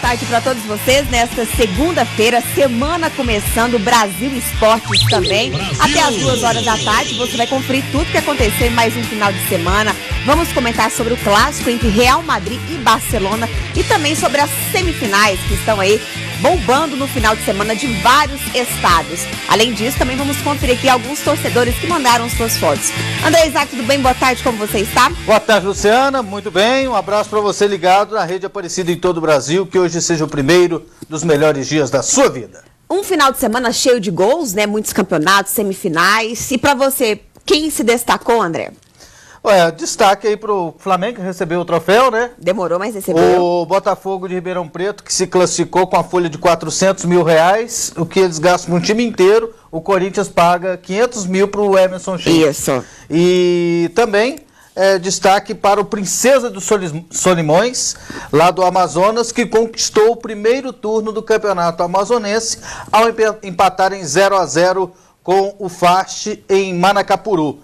tarde para todos vocês. Nesta segunda-feira, semana começando, Brasil Esportes também. Até as 2 horas da tarde, você vai conferir tudo que aconteceu em mais um final de semana. Vamos comentar sobre o clássico entre Real Madrid e Barcelona e também sobre as semifinais que estão aí bombando no final de semana de vários estados. Além disso, também vamos conferir aqui alguns torcedores que mandaram suas fotos. André Isaac, tudo bem? Boa tarde, como você está? Boa tarde, Luciana. Muito bem. Um abraço para você ligado na Rede Aparecida em todo o Brasil. Que hoje seja o primeiro dos melhores dias da sua vida. Um final de semana cheio de gols, né? Muitos campeonatos, semifinais. E para você, quem se destacou, André? Destaque aí pro Flamengo, que recebeu o troféu, né? Demorou, mas recebeu. O Botafogo de Ribeirão Preto, que se classificou com a folha de R$400 mil, o que eles gastam no time inteiro. O Corinthians paga 500 mil pro Emerson Sheik. Isso. E também destaque para o Princesa dos Solimões, lá do Amazonas, que conquistou o primeiro turno do campeonato amazonense ao empatar em 0-0 com o Fast em Manacapuru.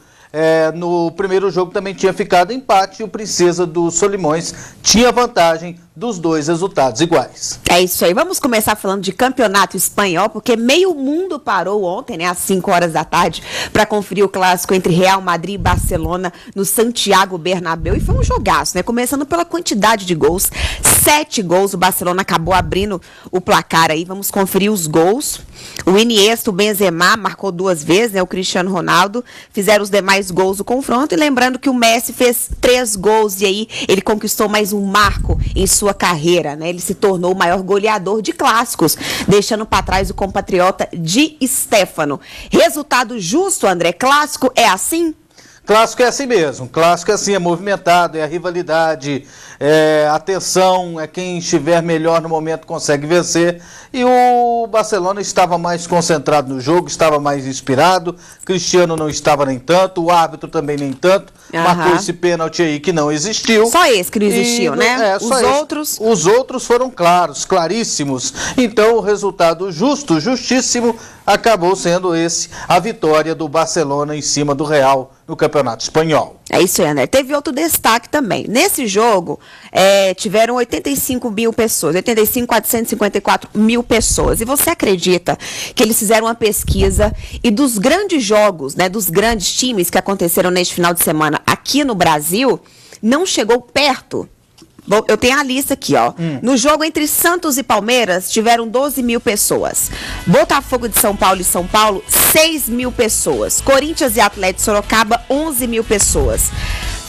No primeiro jogo também tinha ficado empate e o Princesa dos Solimões tinha vantagem dos dois resultados iguais. É isso aí. Vamos começar falando de campeonato espanhol, porque meio mundo parou ontem, né, às 5 horas da tarde, para conferir o clássico entre Real Madrid e Barcelona no Santiago Bernabéu. E foi um jogaço, né? Começando pela quantidade de gols. 7 gols, o Barcelona acabou abrindo o placar aí. Vamos conferir os gols. O Iniesta, o Benzema marcou 2 vezes, né? O Cristiano Ronaldo fizeram os demais gols do confronto. E lembrando que o Messi fez 3 gols e aí ele conquistou mais um marco em sua carreira, né? Ele se tornou o maior goleador de clássicos, deixando para trás o compatriota Di Stéfano. Resultado justo, André? Clássico é assim? Clássico é assim mesmo, clássico é assim, é movimentado, é a rivalidade, a tensão, é quem estiver melhor no momento consegue vencer, e o Barcelona estava mais concentrado no jogo, estava mais inspirado, Cristiano não estava nem tanto, o árbitro também nem tanto, marcou esse pênalti aí que não existiu. Só esse que não existiu, né? Os outros foram claros, claríssimos, então o resultado justo, justíssimo, acabou sendo a vitória do Barcelona em cima do Real no Campeonato Espanhol. É isso aí, André. Teve outro destaque também. Nesse jogo, tiveram 85 mil pessoas, 85.454 mil pessoas. E você acredita que eles fizeram uma pesquisa e dos grandes jogos, né, dos grandes times que aconteceram neste final de semana aqui no Brasil, não chegou perto? Bom, eu tenho a lista aqui, ó. No jogo entre Santos e Palmeiras, tiveram 12 mil pessoas. Botafogo de São Paulo e São Paulo, 6 mil pessoas. Corinthians e Atlético de Sorocaba, 11 mil pessoas.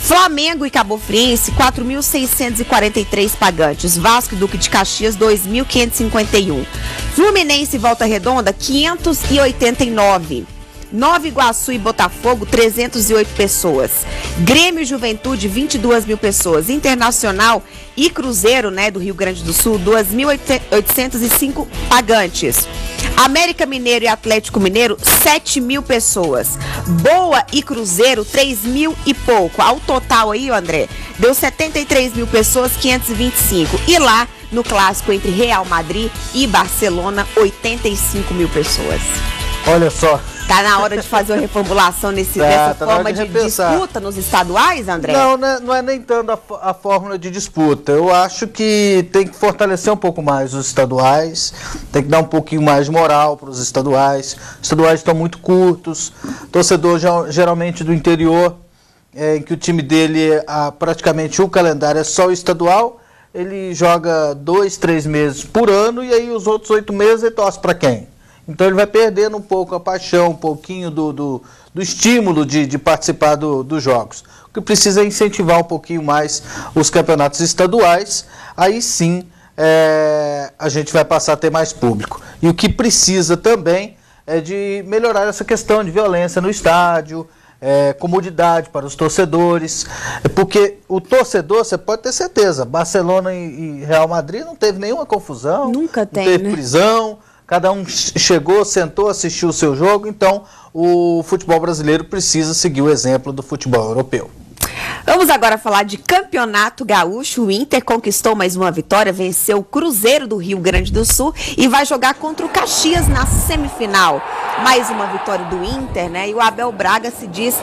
Flamengo e Cabo Friense, 4.643 pagantes. Vasco e Duque de Caxias, 2.551. Fluminense e Volta Redonda, 589. Nova Iguaçu e Botafogo, 308 pessoas. Grêmio e Juventude, 22 mil pessoas. Internacional e Cruzeiro, né, do Rio Grande do Sul, 2.805 pagantes. América Mineiro e Atlético Mineiro, 7 mil pessoas. Boa e Cruzeiro, 3 mil e pouco. Ao total aí, André, deu 73 mil pessoas, 525. E lá, no clássico entre Real Madrid e Barcelona, 85 mil pessoas. Olha só. Tá na hora de fazer uma reformulação dessa forma de disputa nos estaduais, André? Não é nem tanto a fórmula de disputa. Eu acho que tem que fortalecer um pouco mais os estaduais, tem que dar um pouquinho mais de moral para os estaduais. Os estaduais estão muito curtos. Torcedor geralmente do interior, em que o time dele, praticamente o calendário é só o estadual, ele joga 2, 3 meses por ano e aí os outros 8 meses ele torce para quem? Então ele vai perdendo um pouco a paixão, um pouquinho do estímulo de participar dos jogos. O que precisa é incentivar um pouquinho mais os campeonatos estaduais, aí sim a gente vai passar a ter mais público. E o que precisa também é de melhorar essa questão de violência no estádio, comodidade para os torcedores, porque o torcedor, você pode ter certeza, Barcelona e Real Madrid não teve nenhuma confusão, nunca tem, não teve prisão. Cada um chegou, sentou, assistiu o seu jogo, então o futebol brasileiro precisa seguir o exemplo do futebol europeu. Vamos agora falar de Campeonato Gaúcho. O Inter conquistou mais uma vitória, venceu o Cruzeiro do Rio Grande do Sul e vai jogar contra o Caxias na semifinal. Mais uma vitória do Inter, né? E o Abel Braga se diz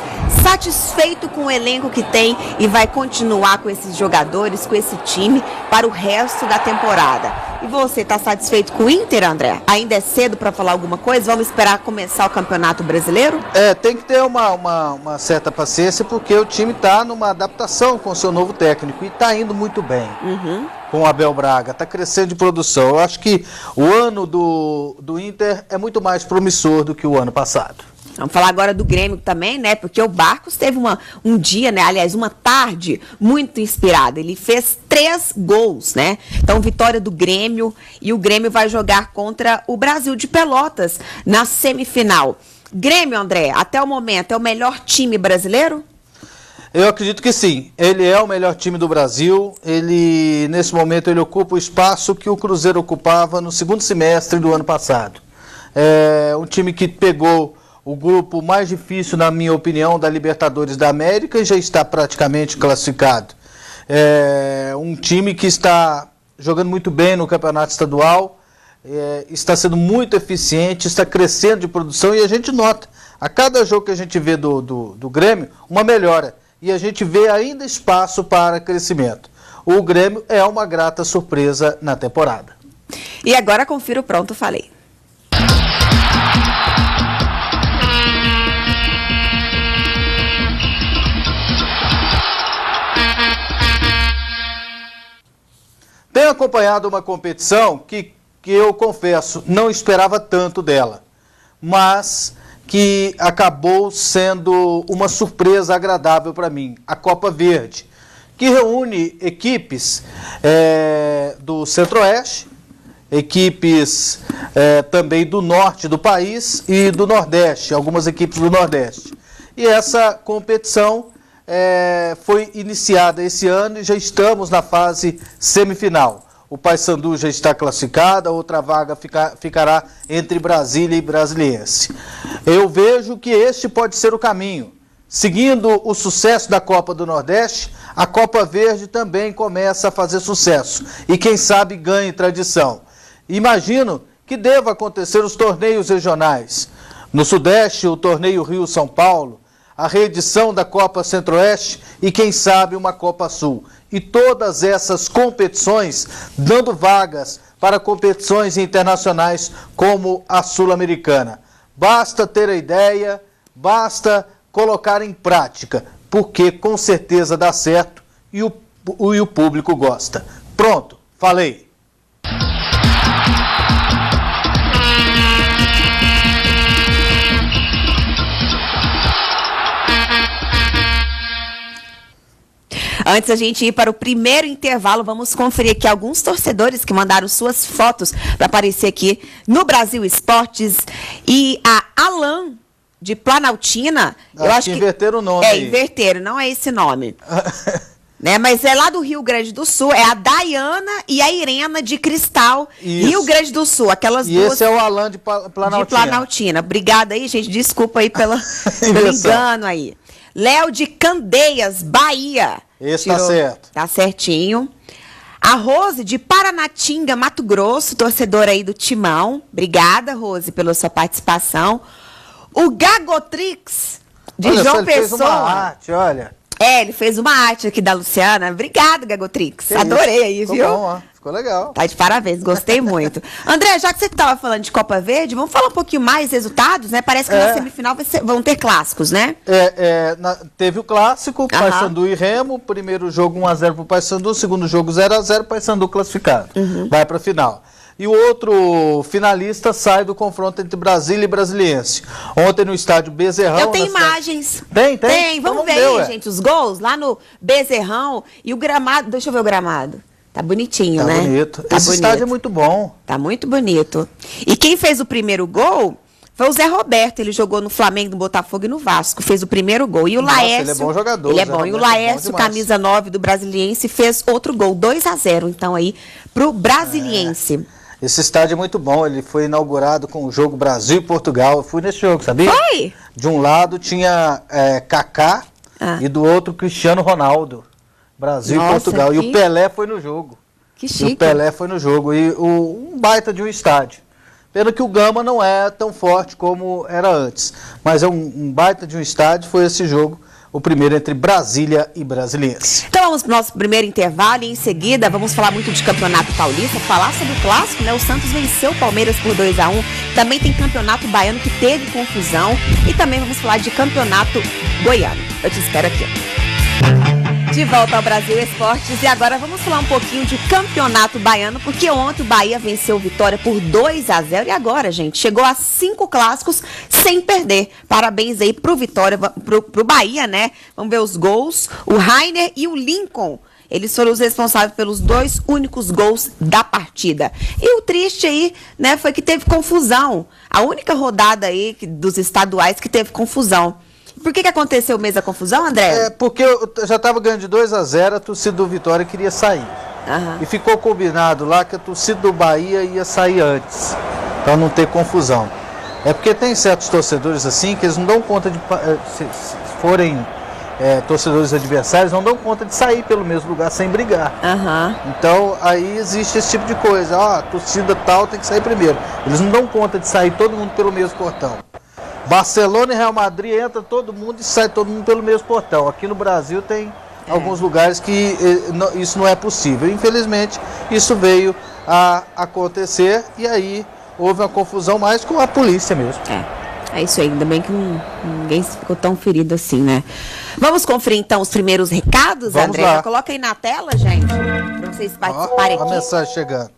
satisfeito com o elenco que tem e vai continuar com esses jogadores, com esse time para o resto da temporada. E você está satisfeito com o Inter, André? Ainda é cedo para falar alguma coisa? Vamos esperar começar o Campeonato Brasileiro? Tem que ter uma certa paciência, porque o time está numa adaptação com o seu novo técnico e está indo muito bem. Com o Abel Braga, está crescendo de produção. Eu acho que o ano do Inter é muito mais promissor do que o ano passado. Vamos falar agora do Grêmio também, né? Porque o Barcos teve um dia, né? Aliás, uma tarde muito inspirada. Ele fez 3 gols, né? Então, vitória do Grêmio, e o Grêmio vai jogar contra o Brasil de Pelotas na semifinal. Grêmio, André, até o momento, é o melhor time brasileiro? Eu acredito que sim. Ele é o melhor time do Brasil. Nesse momento, ele ocupa o espaço que o Cruzeiro ocupava no segundo semestre do ano passado. É um time que pegou o grupo mais difícil, na minha opinião, da Libertadores da América e já está praticamente classificado. É um time que está jogando muito bem no campeonato estadual, está sendo muito eficiente, está crescendo de produção, e a gente nota, a cada jogo que a gente vê do Grêmio, uma melhora. E a gente vê ainda espaço para crescimento. O Grêmio é uma grata surpresa na temporada. E agora confira o Pronto Falei. Tenho acompanhado uma competição que eu confesso, não esperava tanto dela, mas que acabou sendo uma surpresa agradável para mim, a Copa Verde, que reúne equipes do Centro-Oeste, equipes também do norte do país e do Nordeste, algumas equipes do Nordeste. E essa competição foi iniciada esse ano e já estamos na fase semifinal. O Paysandu já está classificado, a outra vaga ficará entre Brasília e Brasiliense. Eu vejo que este pode ser o caminho. Seguindo o sucesso da Copa do Nordeste, a Copa Verde também começa a fazer sucesso e, quem sabe, ganhe tradição. Imagino que deva acontecer os torneios regionais. No Sudeste, o torneio Rio-São Paulo, a reedição da Copa Centro-Oeste e, quem sabe, uma Copa Sul. E todas essas competições dando vagas para competições internacionais como a Sul-Americana. Basta ter a ideia, basta colocar em prática, porque com certeza dá certo e o público gosta. Pronto, falei. Antes da gente ir para o primeiro intervalo, vamos conferir aqui alguns torcedores que mandaram suas fotos para aparecer aqui no Brasil Esportes. E a Alan, de Planaltina, eu acho que inverteram o nome. Inverteram, não é esse nome. Né? Mas é lá do Rio Grande do Sul, é a Dayana e a Irena de Cristal, isso. Rio Grande do Sul, aquelas duas. E esse é o Alan de Planaltina. De Planaltina. Obrigada aí, gente, desculpa aí pelo engano aí. Léo de Candeias, Bahia. Esse tá certo. Tá certinho. A Rose de Paranatinga, Mato Grosso, torcedora aí do Timão. Obrigada, Rose, pela sua participação. O Gagotrix, de João Pessoa. Fez uma arte, olha. Ele fez uma arte aqui da Luciana. Obrigada, Gagotrix. Adorei aí, ficou viu? Bom, ó. Ficou legal. Tá de parabéns, gostei muito. André, já que você estava falando de Copa Verde, vamos falar um pouquinho mais resultados, né? Parece que na semifinal vão ter clássicos, né? Teve o clássico, Paysandu e Remo. Primeiro jogo 1-0 pro Paysandu, segundo jogo 0-0, Paysandu classificado. Vai pra final. E o outro finalista sai do confronto entre Brasília e Brasiliense. Ontem no estádio Bezerrão. Eu tenho imagens. Tem? Tem. Vamos ver aí, gente, os gols lá no Bezerrão e o gramado. Deixa eu ver o gramado. Tá bonitinho, né? Tá bonito. Tá Esse bonito. estádio é muito bom. Tá muito bonito. E quem fez o primeiro gol foi o Zé Roberto. Ele jogou no Flamengo, no Botafogo e no Vasco. Fez o primeiro gol. E o Laércio... Ele é bom jogador. Ele é bom. E o Laércio, camisa 9 do Brasiliense, fez outro gol. 2-0, então, aí, pro Brasiliense. Esse estádio é muito bom. Ele foi inaugurado com o jogo Brasil e Portugal. Eu fui nesse jogo, sabia? Foi? De um lado tinha Kaká e do outro Cristiano Ronaldo. Brasil e Portugal. E o Pelé foi no jogo. Que chique. O Pelé foi no jogo. E um baita de um estádio. Pena que o Gama não é tão forte como era antes. Mas é um baita de um estádio. Foi esse jogo. o primeiro entre Brasília e Brasiliense. Então vamos para o nosso primeiro intervalo e em seguida vamos falar muito de Campeonato Paulista, falar sobre o clássico, né? O Santos venceu o Palmeiras por 2-1. Também tem Campeonato Baiano que teve confusão e também vamos falar de Campeonato Goiano. Eu te espero aqui. De volta ao Brasil Esportes e agora vamos falar um pouquinho de Campeonato Baiano, porque ontem o Bahia venceu o Vitória por 2-0 e agora, gente, chegou a 5 clássicos sem perder. Parabéns aí pro Vitória, pro Bahia, né? Vamos ver os gols, o Rainer e o Lincoln. Eles foram os responsáveis pelos 2 únicos gols da partida. E o triste aí, né, foi que teve confusão. A única rodada aí dos estaduais que teve confusão. Por que aconteceu mesmo a confusão, André? Porque eu já estava ganhando de 2-0, a torcida do Vitória queria sair. Uhum. E ficou combinado lá que a torcida do Bahia ia sair antes, para não ter confusão. É porque tem certos torcedores assim que eles não dão conta de, se forem torcedores adversários, não dão conta de sair pelo mesmo lugar sem brigar. Uhum. Então aí existe esse tipo de coisa. A torcida tal tem que sair primeiro. Eles não dão conta de sair todo mundo pelo mesmo portão. Barcelona e Real Madrid entra todo mundo e sai todo mundo pelo mesmo portão. Aqui no Brasil tem alguns lugares que isso não é possível. Infelizmente, isso veio a acontecer e aí houve uma confusão mais com a polícia mesmo. É isso aí, ainda bem que ninguém ficou tão ferido assim, né? Vamos conferir então os primeiros recados, Vamos André? lá. Coloca aí na tela, gente, para vocês participarem aqui. A mensagem chegando.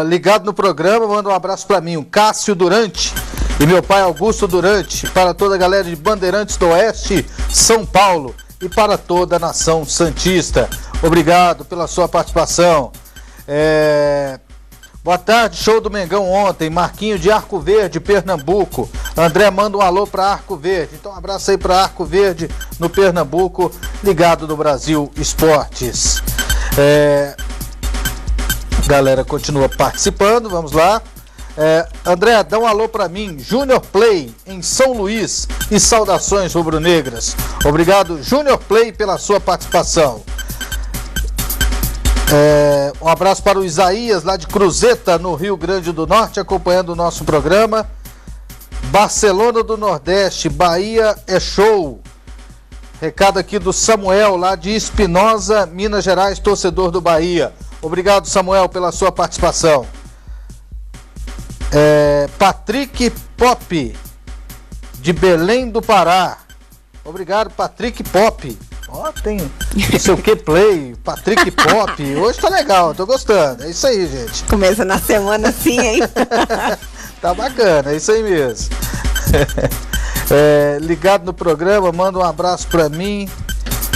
Ligado no programa, manda um abraço para mim, o Cássio Durante. E meu pai Augusto Durante, para toda a galera de Bandeirantes do Oeste, São Paulo e para toda a nação santista. Obrigado pela sua participação. Boa tarde, show do Mengão ontem, Marquinho de Arco Verde, Pernambuco. André manda um alô para Arco Verde. Então um abraço aí para Arco Verde, no Pernambuco, ligado no Brasil Esportes. Galera continua participando, vamos lá. André, dá um alô pra mim, Júnior Play, em São Luís, e saudações rubro-negras. Obrigado, Júnior Play, pela sua participação. Um abraço para o Isaías, lá de Cruzeta, no Rio Grande do Norte, acompanhando o nosso programa. Barcelona do Nordeste, Bahia é show. Recado aqui do Samuel, lá de Espinosa, Minas Gerais, torcedor do Bahia. Obrigado, Samuel, pela sua participação. Patrick Pop, de Belém do Pará. Obrigado, Patrick Pop. Tem não sei o que play, Patrick Pop. Hoje tá legal, tô gostando. É isso aí, gente. Começa na semana assim, hein? Tá bacana, é isso aí mesmo. Ligado no programa, manda um abraço pra mim.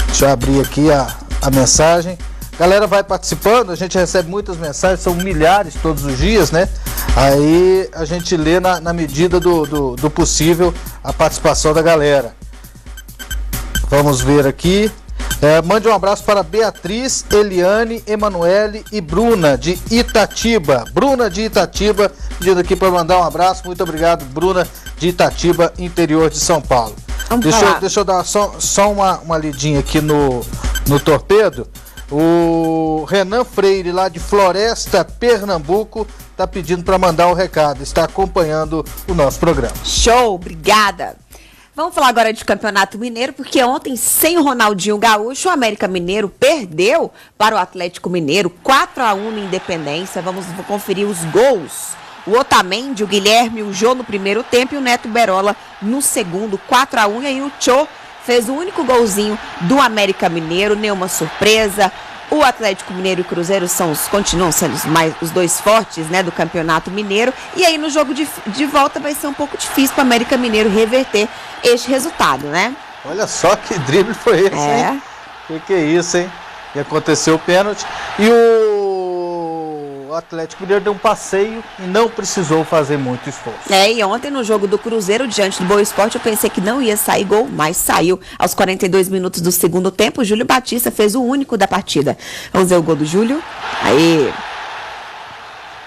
Deixa eu abrir aqui a mensagem. Galera vai participando, a gente recebe muitas mensagens, são milhares todos os dias, né? Aí a gente lê na medida do possível a participação da galera. Vamos ver aqui. Mande um abraço para Beatriz, Eliane, Emanuele e Bruna de Itatiba. Bruna de Itatiba, pedindo aqui para mandar um abraço. Muito obrigado, Bruna de Itatiba, interior de São Paulo. Deixa eu dar só uma lidinha aqui no torpedo. O Renan Freire, lá de Floresta, Pernambuco, está pedindo para mandar um recado. Está acompanhando o nosso programa. Show, obrigada. Vamos falar agora de Campeonato Mineiro, porque ontem, sem o Ronaldinho Gaúcho, o América Mineiro perdeu para o Atlético Mineiro 4-1 na Independência. Vamos conferir os gols. O Otamendi, o Guilherme, o Jô no primeiro tempo e o Neto Berola no segundo, 4-1. E aí o Tchô fez o único golzinho do América Mineiro, nenhuma surpresa. O Atlético Mineiro e o Cruzeiro continuam sendo os dois fortes, né, do Campeonato Mineiro. E aí no jogo de volta vai ser um pouco difícil para o América Mineiro reverter este resultado, né? Olha só que drible foi esse, hein? Que é isso, hein? E aconteceu o pênalti. E o Atlético Mineiro deu um passeio e não precisou fazer muito esforço. E ontem no jogo do Cruzeiro, diante do Boa Esporte, eu pensei que não ia sair gol, mas saiu. Aos 42 minutos do segundo tempo, o Júlio Batista fez o único da partida. Vamos ver o gol do Júlio. Aí,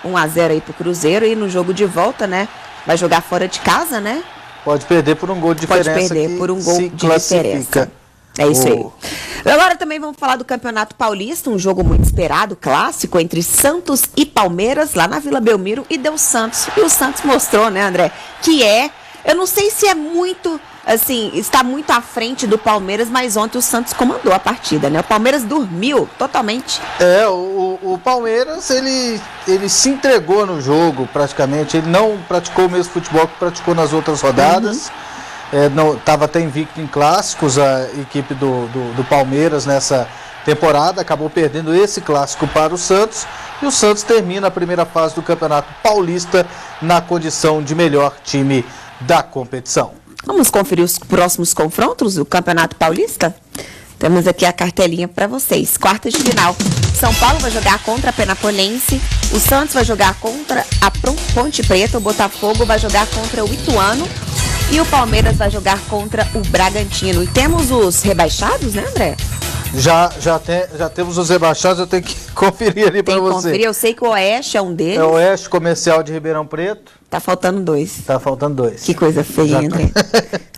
1-0 aí pro Cruzeiro. E no jogo de volta, né, vai jogar fora de casa, né? Pode perder por um gol de diferença. Pode perder por um gol de diferença. É isso aí. Agora também vamos falar do Campeonato Paulista, um jogo muito esperado, clássico, entre Santos e Palmeiras, lá na Vila Belmiro, e deu Santos. E o Santos mostrou, né, André, que eu não sei se é muito assim, está muito à frente do Palmeiras, mas ontem o Santos comandou a partida, né? O Palmeiras dormiu totalmente. O Palmeiras, ele se entregou no jogo praticamente, ele não praticou o mesmo futebol que praticou nas outras rodadas. Estava até invicto em clássicos a equipe do Palmeiras nessa temporada, acabou perdendo esse clássico para o Santos, e o Santos termina a primeira fase do Campeonato Paulista na condição de melhor time da competição. Vamos conferir os próximos confrontos do Campeonato Paulista? Temos aqui a cartelinha para vocês. Quartas de final. São Paulo vai jogar contra a Penapolense, o Santos vai jogar contra a Ponte Preta, o Botafogo vai jogar contra o Ituano e o Palmeiras vai jogar contra o Bragantino. E temos os rebaixados, né, André? Já temos os rebaixados, eu tenho que conferir ali para você. Conferir. Eu sei que o Oeste é um deles. É o Oeste Comercial de Ribeirão Preto. Tá faltando 2. Tá faltando 2. Que coisa feia, André.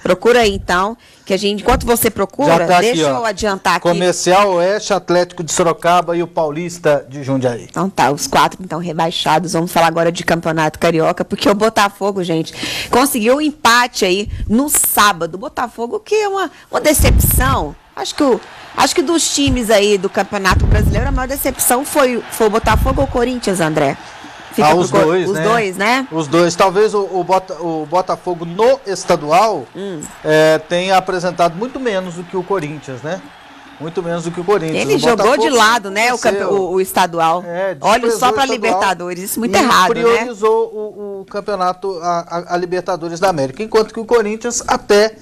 Procura aí, então, que a gente, enquanto você procura, tá deixa aqui, eu adiantar aqui. Comercial, Oeste, Atlético de Sorocaba e o Paulista de Jundiaí. Então tá, os 4, então, rebaixados. Vamos falar agora de Campeonato Carioca, porque o Botafogo, gente, conseguiu um empate aí no sábado. O Botafogo, que é uma decepção. Acho que dos times aí do Campeonato Brasileiro, a maior decepção foi o Botafogo ou o Corinthians, André? Os dois, né? Os dois, né? Os dois. Talvez o Botafogo no estadual tenha apresentado muito menos do que o Corinthians, né? Muito menos do que o Corinthians. Ele jogou de lado, né, o estadual. Olha só para a Libertadores, isso é muito errado, priorizou, né? o campeonato, a Libertadores da América, enquanto que o Corinthians até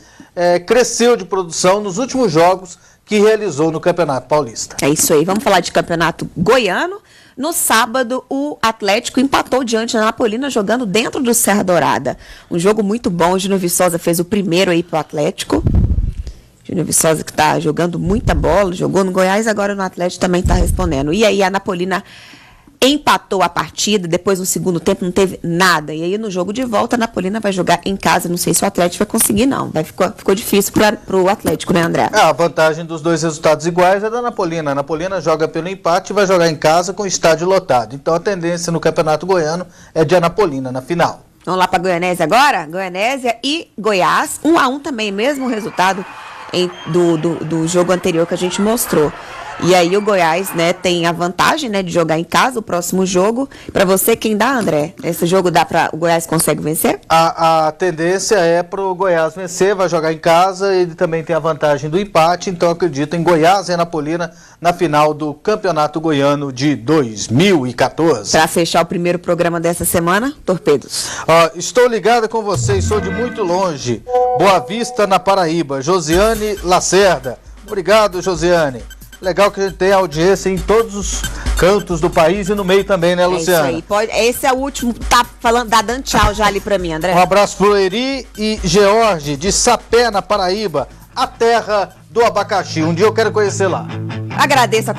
cresceu de produção nos últimos jogos que realizou no Campeonato Paulista. É isso aí, vamos falar de Campeonato Goiano. No sábado, o Atlético empatou diante da Anapolina, jogando dentro do Serra Dourada. Um jogo muito bom, o Júnior Viçosa fez o primeiro aí pro Atlético. Júnior Viçosa que está jogando muita bola, jogou no Goiás, agora no Atlético também está respondendo. E aí a Anapolina empatou a partida, depois no segundo tempo não teve nada. E aí no jogo de volta a Anapolina vai jogar em casa, não sei se o Atlético vai conseguir não. Ficou difícil para o Atlético, né, André? A vantagem dos dois resultados iguais é da Anapolina. A Anapolina joga pelo empate e vai jogar em casa com o estádio lotado. Então a tendência no Campeonato Goiano é de Anapolina na final. Vamos lá para Goianésia agora? Goianésia e Goiás, 1-1 também, mesmo resultado do jogo anterior que a gente mostrou. E aí o Goiás, né, tem a vantagem, né, de jogar em casa o próximo jogo. Para você, quem dá, André? Esse jogo o Goiás consegue vencer? A tendência é para o Goiás vencer, vai jogar em casa, ele também tem a vantagem do empate, então acredito em Goiás e Anapolina na final do Campeonato Goiano de 2014. Para fechar o primeiro programa dessa semana, Torpedos. Estou ligada com vocês, sou de muito longe. Boa Vista, na Paraíba. Josiane Lacerda. Obrigado, Josiane. Legal que a gente tem audiência em todos os cantos do país e no meio também, né, Luciana? Isso aí. Esse é o último que tá falando, dando tchau já ali pra mim, André. Um abraço pro Eri e George, de Sapé, na Paraíba, a terra do abacaxi. Um dia eu quero conhecer lá. Agradeço a